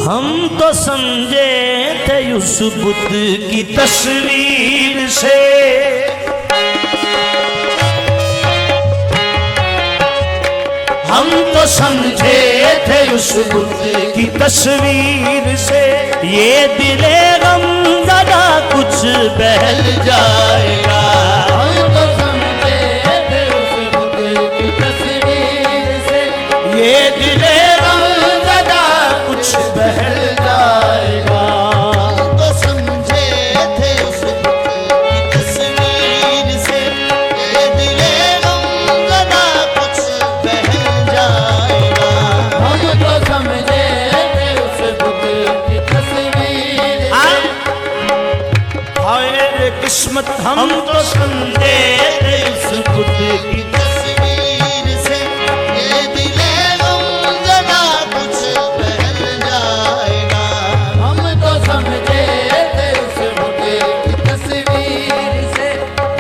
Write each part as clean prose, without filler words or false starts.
हम तो समझे थे उस बुद्ध की तस्वीर से, हम तो समझे थे उस बुद्ध की तस्वीर से। ये दिले गम ज़दा कुछ बहल जाएगा। हम तो समझे थे उस बुद्ध की तस्वीर से, ये दिले गम ज़दा कुछ बहल जाएगा। हम तो समझे थे उस बुद्ध की तस्वीर से, ये दिले गम ज़दा कुछ बहल जाएगा। हम तो समझे थे उस बुद्ध की तस्वीर से। हाय रे किस्मत हम तो समझे थे उस बुद्ध की तस्वीर से, ये दिले गम ज़दा कुछ बहल जाएगा। हम तो समझे थे उस बुद्ध की तस्वीर से,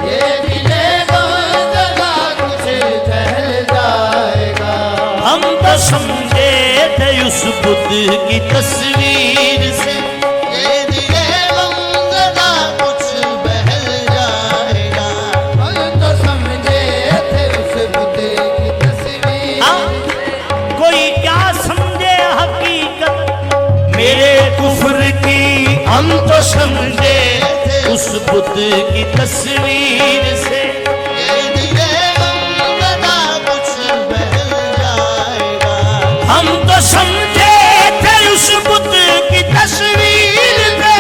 ये दिले गम ज़दा कुछ बहल जाएगा। हम तो समझे थे उस बुद्ध की तस्वीर से। ये दिले गम ज़दा कुछ बहल जाएगा। हम तो समझे थे उस बुद्ध की तस्वीर। कोई क्या समझे हकीकत मेरे कुफ्र की, हम तो समझे उस बुद्ध की तस्वीर से। ये दिले गम ज़दा कुछ बहल जाएगा। हम तो समझे थे उस बुद्ध की तस्वीर से।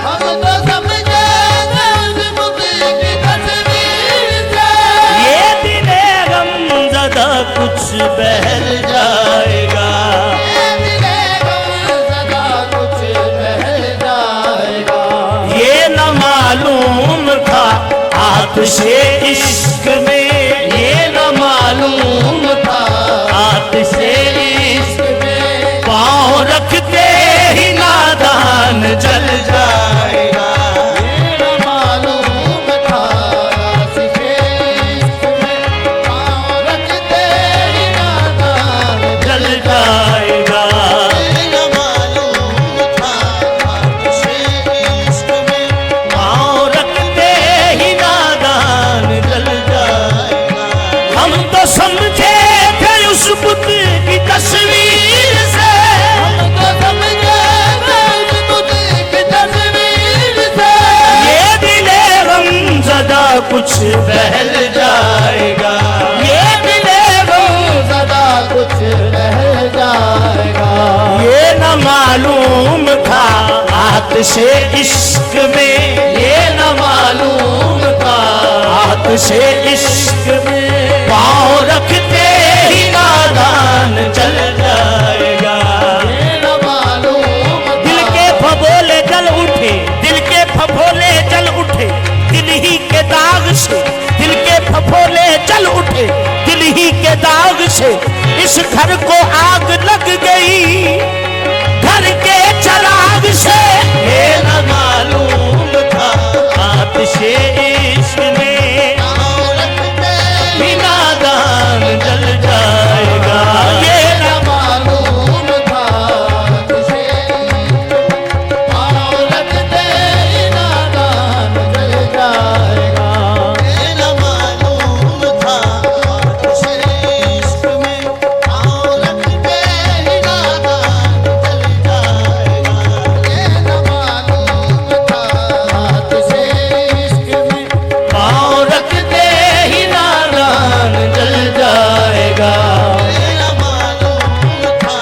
हम तो समझे थे उस बुद्ध की तस्वीर से। ये दिले गम ज़दा कुछ बहल जाएगा। ये दिले गम ज़दा कुछ बहल जाएगा। ये न मालूम था आतिशे इश्क में, ये न मालूम था आतिशे इश्क में। पाँव रखते ही नादान जल जाएगा। ये न मालूम था आतिशे इश्क में, पाँव रखते ही नादान जल जाएगा। ये न मालूम था आतिशे इश्क में, पाँव रखते ही नादान जल जाएगा। हम तो समझे थे उस बुद्ध की तस्वीर से। हम तो समझे थे उस बुद्ध की तस्वीर से। ये दिले गम ज़दा कुछ बहल जाएगा। ये दिले गम सदा कुछ रह जाएगा। ये न मालूम था आतिशे इश्क में, ये न मालूम था आतिशे इश्क में। पाँव रखते ही नादान जल जाएगा। ये न मालूम दिल के फफोले जल उठे, दिल के फफोले जल उठे, दिल ही के दाग से, दिल के फफोले जल उठे, दिल ही के दाग से। इस घर को आग लग गई घर के चराग से। ये न मालूम था आतिशे इश्क में, पाँव रखते ही नादान जल जाएगा। ये न मालूम था तुझे, पाँव रखते ही नादान जल जाएगा। ये न मालूम था तुझे इश्क में, पाँव रखते ही नादान जल जाएगा। ये न मालूम था तुझे इश्क में, पाँव रखते ही नादान जल जाएगा। ये न मालूम था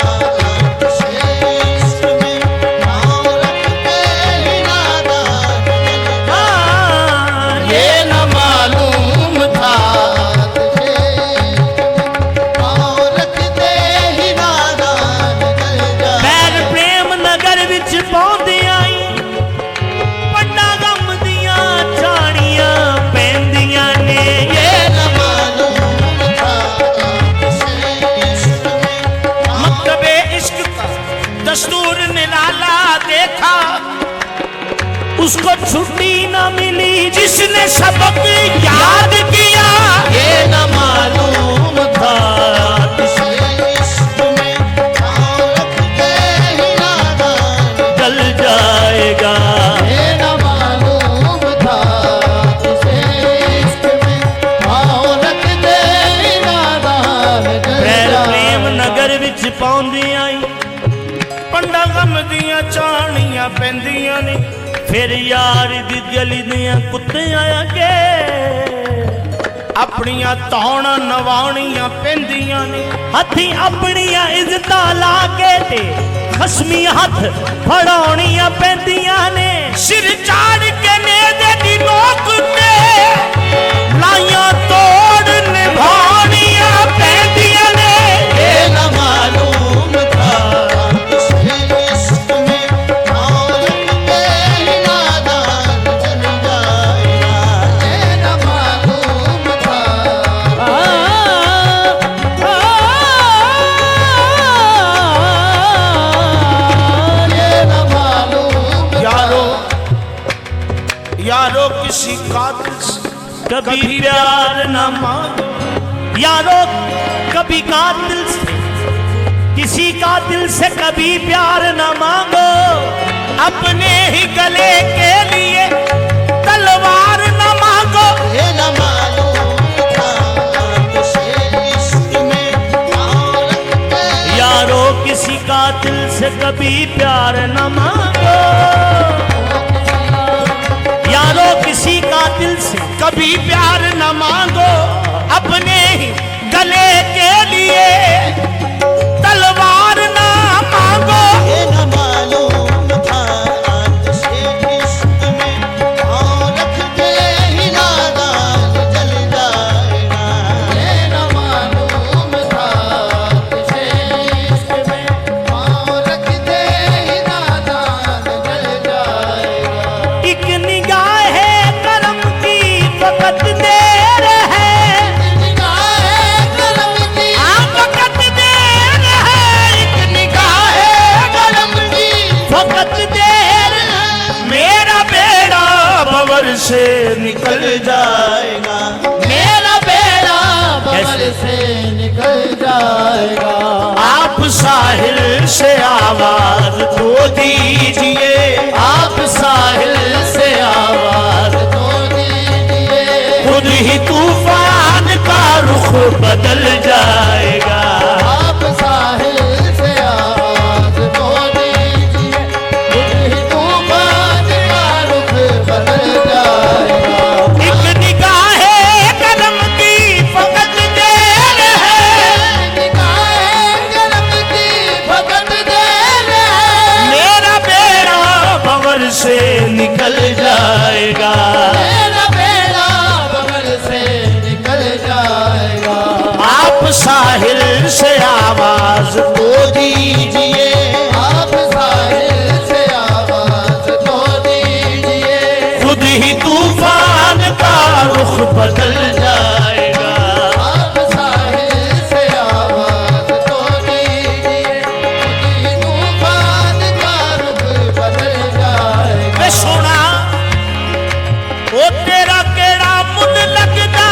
तुझे इश्क में, पाँव रखते ही नादान जल हाँ, ये न मालूम था तुझे, पाँव रखते ही नादान जल जाए। पैर प्रेम नगर विच पौंदे आई, पन्ना गम दियां झाड़ियां पैंदियां ने। ये न मालूम था तुझे इश्क में, मकतबे इश्क का दस्तूर निराला देखा, उसको छुट्टी न मिली जिसने सबक याद किया। ये न मालूम था तुझे इश्क में, पाँव रखते ही नादान पंडा गम दियां चाणियां पैंदियां ने फिर यार दी गली दियां कुत्तियां अगे अपनियां तौण नवाणियां पैंदियां ने हथी अपनियां इज्जतां ला के ते खसमी हथ फड़ाउणियां पैंदियां ने सिर चाड़ के नेदे दी नोक ते लाइयां तोड़ निभाणियां पैंदियां ने ये न मालूम था किसके इश्क में औरत के नादान जल जाएगा। ये न मालूम था ये न मालूम यारो यारो किसी कातिल से कभी प्यार न मांगो यारो कभी कातिल से किसी कातिल से कभी प्यार न मांगो अपने ही गले के लिए तलवार न मांगो। ये न मालूम था किसके इश्क में औरत के यारो किसी कातिल से कभी प्यार न मांगो यारो किसी कातिल से कभी प्यार न मांगो अपने ही गले के लिए तलवार न मांगो। ये न मालूम था किसके इश्क में औरत के ही नादान जल जाएगा। ये न मालूम था किसके इश्क में औरत के ही नादान जल जाएगा। एक निगाह करम की वक़्त देर है निगाहे करम की वक़्त देर है एक निगाह करम की वक़्त देर मेरा बेड़ा बवर से निकल जाएगा। मेरा बेड़ा बगल से निकल जाएगा। आप साहिल से आवाज दो दीजिए आप साहिल से आवाज तो दीजिए खुद ही तूफान का रुख बदल जाएगा। आप साहिल से आवाज तो दीजिए खुद ही तूफान का रुख बदल जाएगा। एक निगाह कदम की फकत देर है निगाहे करम की भगत देर है। मेरा बेड़ा बवर से निकल जाएगा। मेरा बेड़ा बगल से निकल जाएगा। आप साहिल से आवाज दो दीजिए आप साहिल से आवाज तो दीजिए खुद ही तूफान का रुख बदल जाएगा। आप साहिल से आवाज तो दीजिए खुद ही तूफान का रुख बदल जाएगा। वे सोना ओ तेरा केड़ा मुन लगदा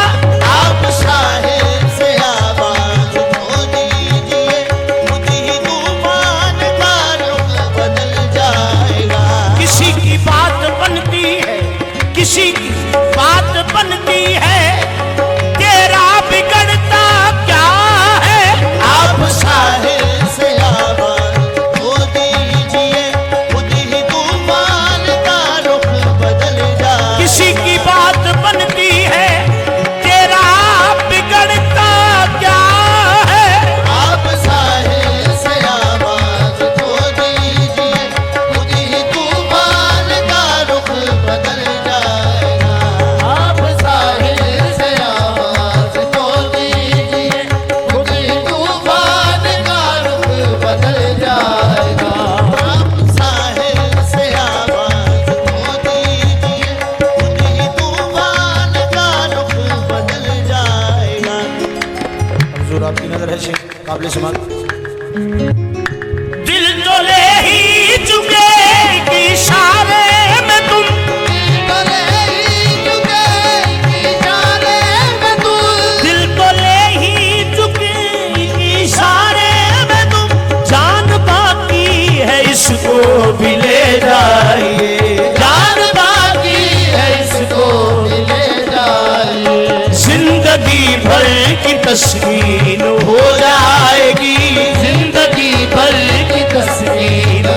आप साहिल से आवाज तो दीजिए खुद ही तूफान का रुख बदल जाएगा। किसी की बात बनती है किसी की बात बनती है तेरा बिगड़ता क्या है। आप साहिल से आवाज तो दीजिए खुद ही तूफान का रुख बदल जाए। किसी की बात बनती है तेरा बिगड़ता क्या है। आप साहिल से आवाज तो दीजिए खुद ही तूफान का रुख बदल जाएगा। आप साहिल से आवाज तो दीजिए खुद ही तूफान का रुख बदल जाएगा। आप साहिल से आवाज तो दीजिए खुद ही तूफान का रुख बदल जाएगा। हुजूर आपकी नजर है शेख काबिल समात दिल तो ले ही चुके कि इशारे में तुम गले ही चुके इशारे में तू दिल तो ले ही चुके कि इशारे में तुम जान बाकी है इसको भी ले जाइए जान बाकी है इसको ले जाए। जिंदगी भर की तस्कीन हो जाएगी जिंदगी भर की तस्कीन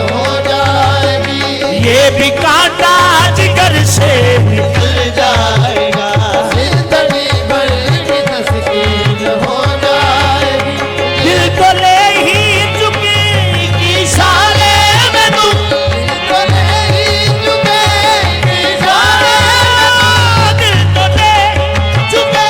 से निकल जाएगा। जिंदगी भर की तस्कीन हो जाएगी। दिल तो ले ही चुके इशारे में तुम, दिल तो नहीं चुकेगी इशारे दिल तो ले चुके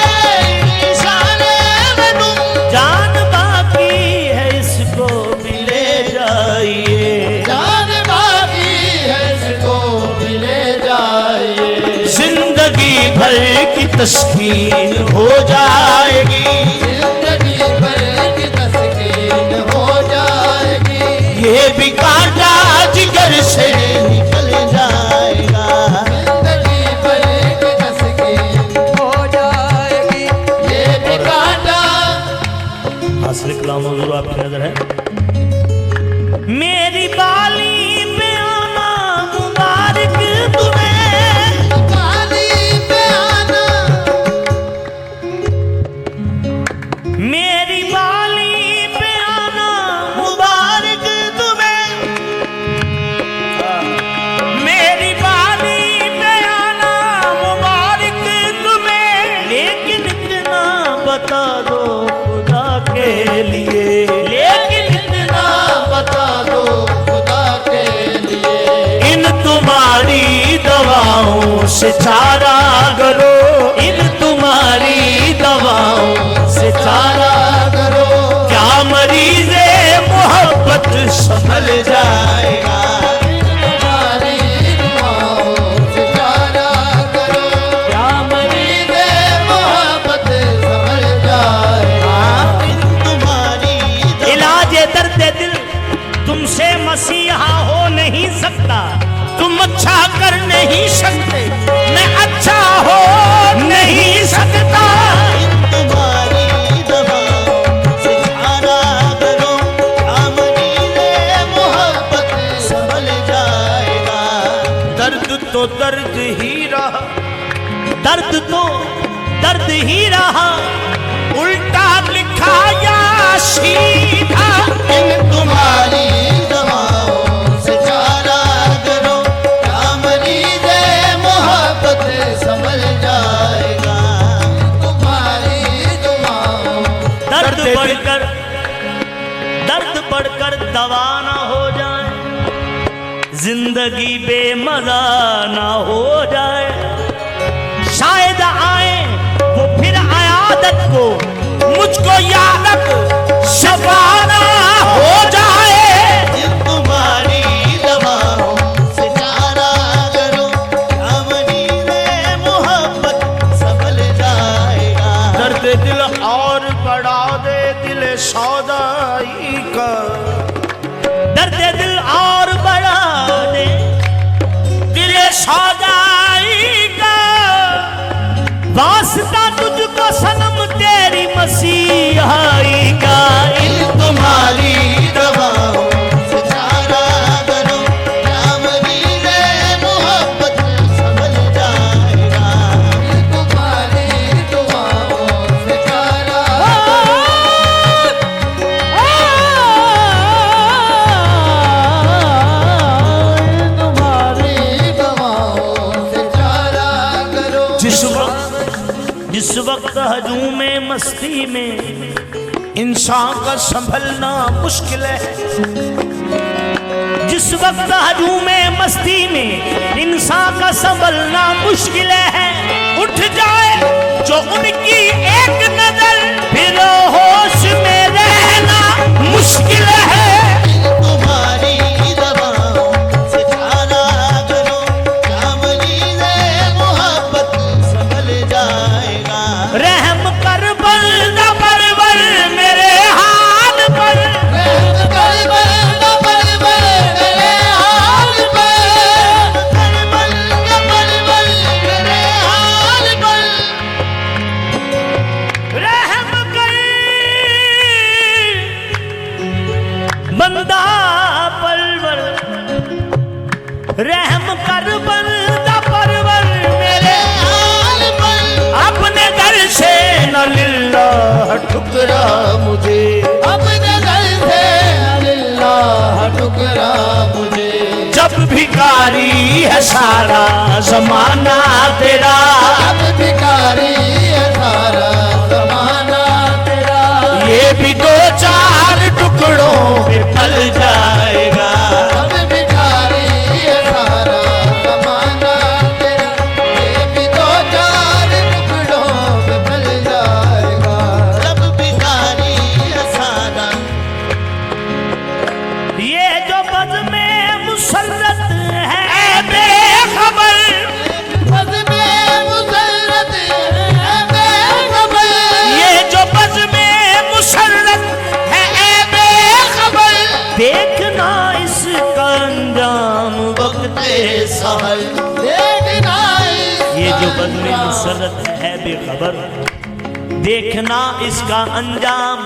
इशारे में तुम, जान बाकी है इसको मिले जाइए। जान बाकी है इसको मिले जाइए। जिंदगी भर की तस्कीन हो जाएगी। जिंदगी भर की तस्कीन हो जाएगी। ये भी कांटा जिगर से निकल जाएगा। जिंदगी भर की तस्कीन हो जाएगी। ये भी कांटा। हासिल कलाम हुजूर आपकी नजर है। मेरी बाली पे आना मुबारक तुम्हें, बाली पे आना, मेरी बाली पे आना मुबारक तुम्हें, मेरी बाली पे आना मुबारक तुम्हें। लेकिन इतना बता दो खुदा के लिए, लेकिन इतना बता दो खुदा के लिए। इन तुम्हारी दवाओं से चारा करो, इन तुम्हारी दवाओं से चारा करो, क्या मरीज़े मोहब्बत संभल जाएगा। तुम्हारी दुआओं से चारा करो, क्या मरीज़े मोहब्बत संभल जाएगा। तुम्हारी इलाज दर्द दिल तुमसे मसीहा हो नहीं सकता, तुम अच्छा कर नहीं सकते, मैं अच्छा हो नहीं सकता। तुम्हारी दवाओं से चारा करो, मरीज़े मोहब्बत संभल जाएगा। दर्द तो दर्द ही रहा, दर्द तो दर्द ही रहा, उल्टा लिखा या सीधा। इन तुम्हारी दवाओं से चारा करो, मरीज़े मोहब्बत संभल जाएगा। तुम्हारी दुआओं दर्द बढ़कर दवा ना हो जाए, जिंदगी बेमजा ना हो जाए। शायद आए वो फिर आयादत को, मुझको यादत शफाना हो जाए। इन तुम्हारी दवाओं से चारा करो, मरीज़े मोहब्बत संभल जाएगा। दर्द दिल और बढ़ा दे दिल सौदाई का, दर्द दिल और बढ़ा दे दिल सौदाई का। वास्ता तुझको सनम तेरी मसीहाई का। इन तुम्हारी दवाओं से चारा करो, मरीज़े मोहब्बत संभल जाएगा। तुम्हारी दुआओं से चारा तुम्हारी दवाओं से चारा करो। जिस वक्त हजूम में मस्ती में इंसान का संभलना मुश्किल है, जिस वक्त हजूम में मस्ती में इंसान का संभलना मुश्किल है, उठ जाए जो उनकी एक नजर, फिर होश में रहना मुश्किल है। तुम्हारी दवाओं से चारा करो, मरीज़े मोहब्बत संभल जाएगा। रहम कर बंदा परवर मेरे हाल पर, मेरे हाल पर, रहम कर बंदा परवर, रहम कर बंदा परवर मेरे हाल पर अपने घर से न लिल्लाह ठुकरा मुझे, अपने घर से अल्लाह ठुकरा मुझे। जब जब भिखारी है सारा जमाना तेरा, अब भिखारी है सारा जमाना तेरा, ये भी दो चार टुकड़ों में पल जाएगा। अब भिखारी है सारा जमाना तेरा, ये भी दो चार टुकड़ों में मिल जाएगा। जब भिखारी है सारा, ये जो बज़ में मुसल्लत है बेखबर, बज़ में मुसल्लत है बेखबर, ये जो बज़ में मुसल्लत है बेखबर, देखना इसका अंजाम वक्ते सहर। देखना ये जो बज़ में मुसल्लत है बेखबर, देखना इसका अंजाम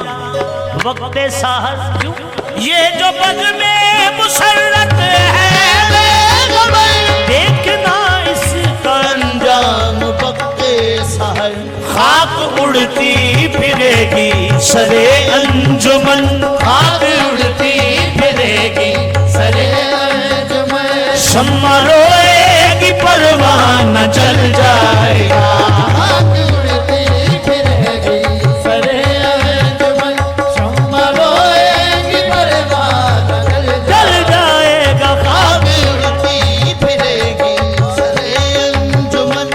वक्ते सहर। क्यों? ये जो बज़ में मुसल्लत है बेखबर, देखना इसका अंजाम जाम वक्ते सहर, खाक उड़ती फिरेगी सरे अंजुमन, खाक उड़ती फिरेगी सरे अंजुमन, शम्मा रोएगी परवाना जल जाएगा। आग उड़ती फिरेगी सरे अंजुमन, शम्मा रोएगी परवाना जल जल जाएगा खाक आग उड़ती फिरेगी सरे अंजुमन,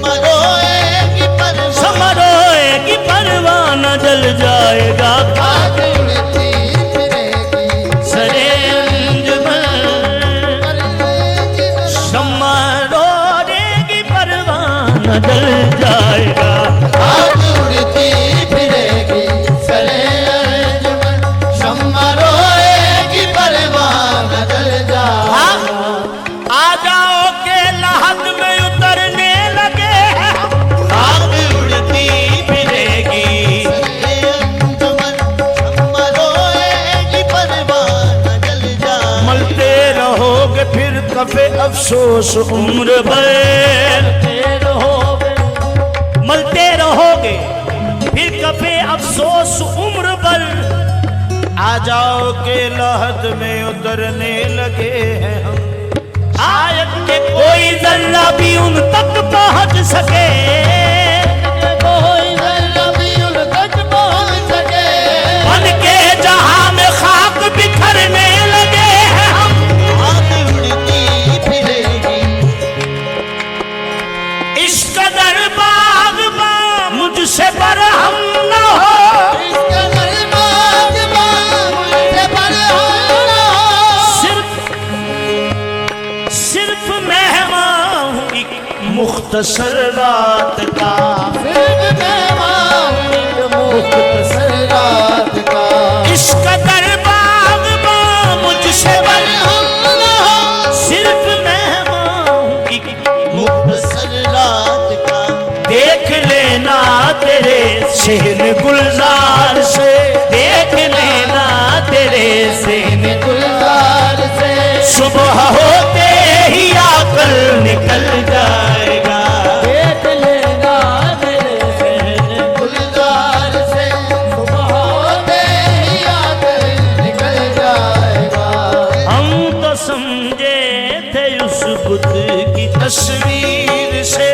मरोएगी परवाना, शम्मा रोएगी परवाना जल जाएगा आग उड़ती फिरेगी सरे अंजुमन, शम्मा रोएगी परवाना जल जाएगा। आग उड़ती फिरेगी सरे अंजुमन, शम्मा रोएगी परवाना जल जाएगा। आ जाओ के लहद में उतरने लगे हैं हम, आग उड़ती फिरेगी सरे अंजुमन, मरोएगी परवाना जल जाए। मलते रहोगे फिर कफे अफसोस उम्र भर, मलते रहोगे फिर कफे अफसोस उम्र भर। आ जाओ के लहद में उतरने लगे हैं हम, शायद के कोई जल्ला भी उन तक पहुंच सके, कोई जरा भी उन तक पहुंच सके, बन के जहां में खाक बिखरने लगे हैं हम। आग उड़ती फिरेगी इस कदर बाग़बां मुझसे बरहम न हो, इसका दरबार मुझसे बरहाना हो। सिर्फ मेहमान हूँ एक मुख्तसर रात का, सिर्फ मेहमान एक मुख्तसर रात का, इस कदर बाग़बां मुझसे बरहम न हो। सिर्फ मेहमान हूँ एक मुख्तसर रात का, देख लेना तेरे सेहन गुलजार से, देख लेना तेरे सेहन गुलजार से, सुबह होते ही आकर निकल जाएगा। देख लेना मेरे सहन गुलजार से, सुबह होते ही आकर निकल जाएगा। हम तो समझे थे उस बुत की तस्वीर से,